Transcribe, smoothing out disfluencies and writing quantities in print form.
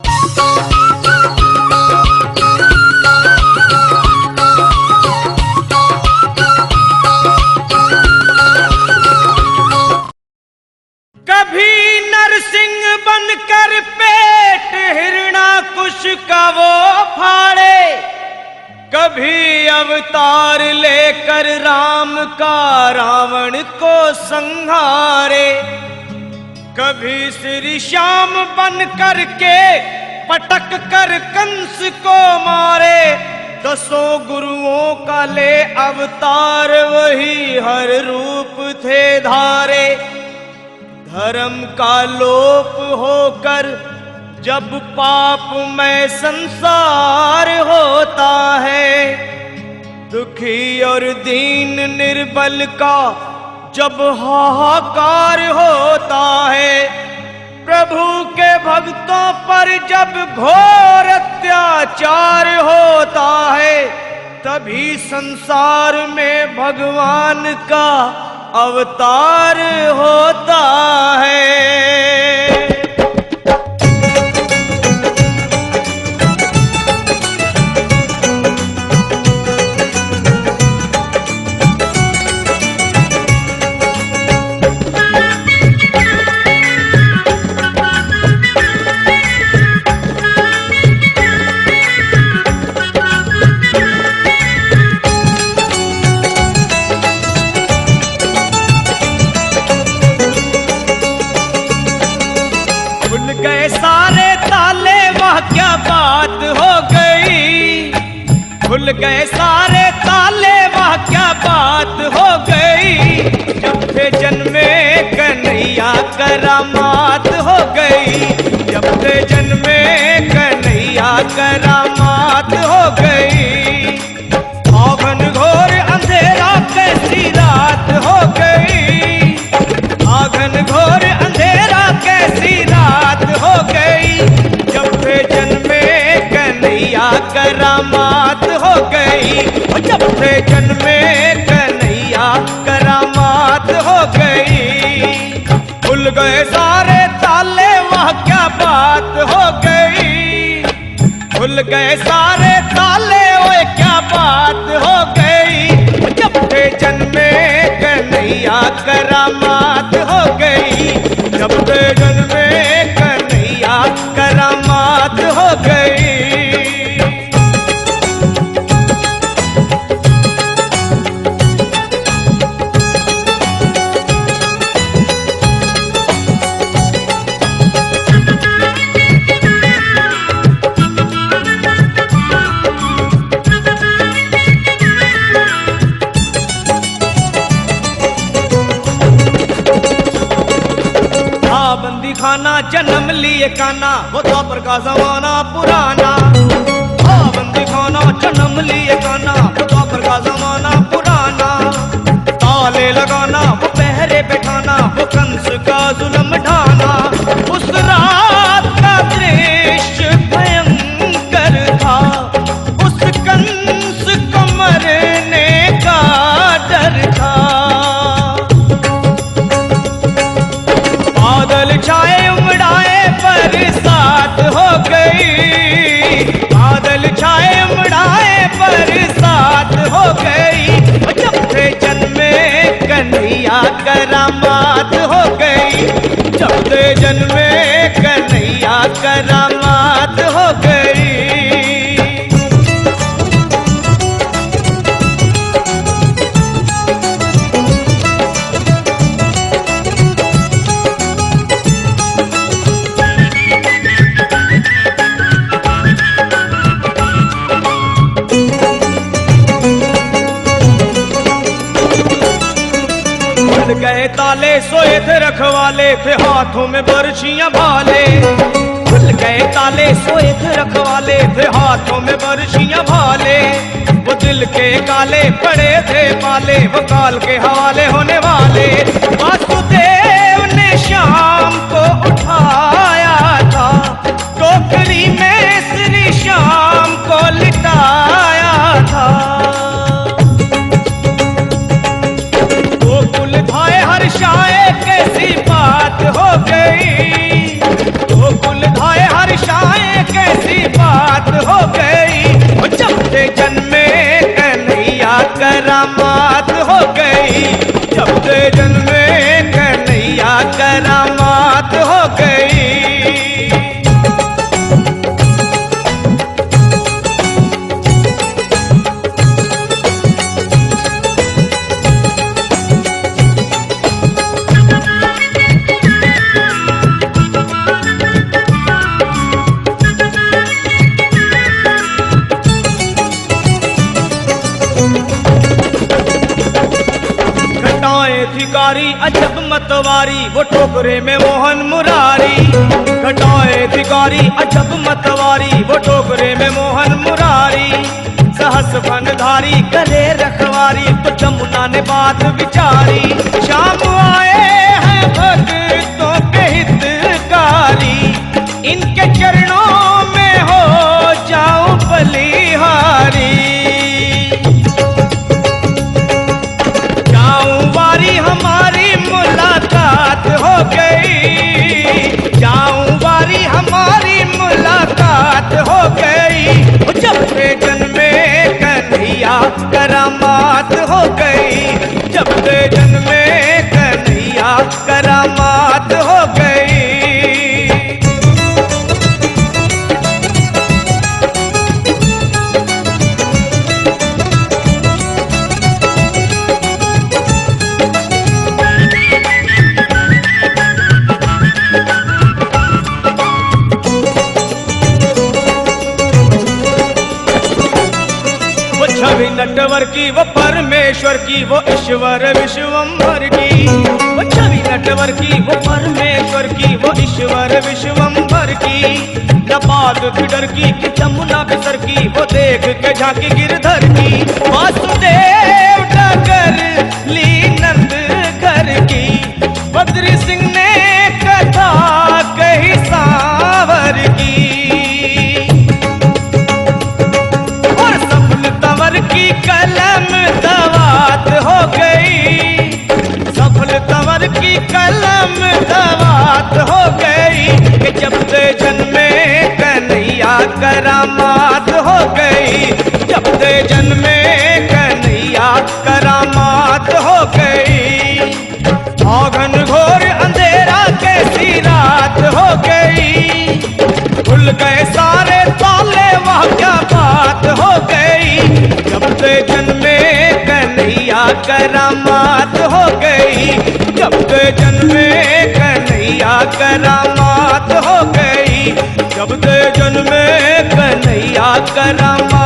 कभी नरसिंह बनकर पेट हिरणाकुश का वो फाड़े, कभी अवतार लेकर राम का रावण को संहारे, कभी श्री श्याम बन कर के पटक कर कंस को मारे। दसों गुरुओं का ले अवतार वही हर रूप थे धारे। धर्म का लोप होकर जब पाप में संसार होता है, दुखी और दीन निर्बल का जब हाहाकार होता है, प्रभु के भक्तों पर जब घोर अत्याचार होता है, तभी संसार में भगवान का अवतार होता है। खुल गए सारे ताले, वह क्या बात हो गई। जब से जन्मे कन्हैया करामात हो गई, जब से जन्मे कन्हैया करामात हो गई। आंगन घोर अंधेरा कैसी रात हो गई, आंगन घोर अंधेरा कैसी रात हो गई। जब से जन्मे कन्हैया करामात हो गई, जब से जन्मे कन्हैया करामात हो गई। खुल गए सारे ताले, वह क्या बात हो गई। खुल गए सारे ताले, वह क्या बात हो गई। जब से जन्मे कन्हैया करामात हो गई, जब से जन्मे कन्हैया करामात हो गई। बंदी खाना जन्म लिए काना, वो द्वापर का जमाना पुराना। बंदी खाना जन्म लिए काना, वो द्वापर का जमाना पुराना। ताले लगाना, वो पहरे बैठाना, वो कंस का जुल्म ढाना। उस रात का दृश्य भयंकर था, उस कंस को मरने का डर था। बादल छाए उमड़ाए बरसात हो गई, बादल छाए उमड़ाए बरसात हो गई। जब से जन्मे कन्हैया करामात हो गई, जब से जन्मे कन्हैया करामात हो गई। गए ताले, सोए थे रखवाले, थे हाथों में बरछियां भाले। खुल गए ताले, सोए थे रखवाले, थे हाथों में बरछियां भाले। वो दिल के काले पड़े थे पाले, वो काल के हवाले होने वाले। वासुदेव ने श्याम को उठाया था, टोकरी में श्री श्याम को लिटाया था। कैसी बात हो गई, गोकुल धाए हर्षाए भिखारी अजब मतवारी, वो टोकरे में मोहन मुरारी। घटाए भिखारी अजब मतवारी, वो टोकरे में मोहन मुरारी। सहस बनधारी करे रखवारी, तो जमुना ने बात विचारी। शाम आए हैं भक्तों के हितकारी, इनके चरणों में हो जाऊं बलिहारी। जाऊं वारी हमारी मुलाकात हो गई, जाऊं वारी हमारी मुलाकात हो गई। जब से जन्मे कन्हैया करामात हो गई, जब से जन्मे कन्हैया करामात हो गई। छवि नटवर की वो परमेश्वर की, वो ईश्वर विश्वम्भर की। वो छवि नटवर की वो परमेश्वर की, वो ईश्वर विश्वम्भर की। नपाद फिडर की कि जमुना बिसर की, वो देख के झांकी गिरधर की। वासुदेव डगर ली नंद घर की, बद्री सिंह ने कथा कही सांवर की। की कलम दवात हो गई, सफल तंवर की कलम दवात हो गई। कि जब से जन्मे कन्हैया करामात हो गई, जब से जन्मे कन्हैया करामात हो गई। औघन घोर अंधेरा कैसी रात हो गई, खुल गए सारे ताले वह क्या बात हो गई। जब से जन्मे कन्हैया करामात हो गई, जब से जन्मे कन्हैया करामात हो गई, जब से जन्मे कन्हैया करामात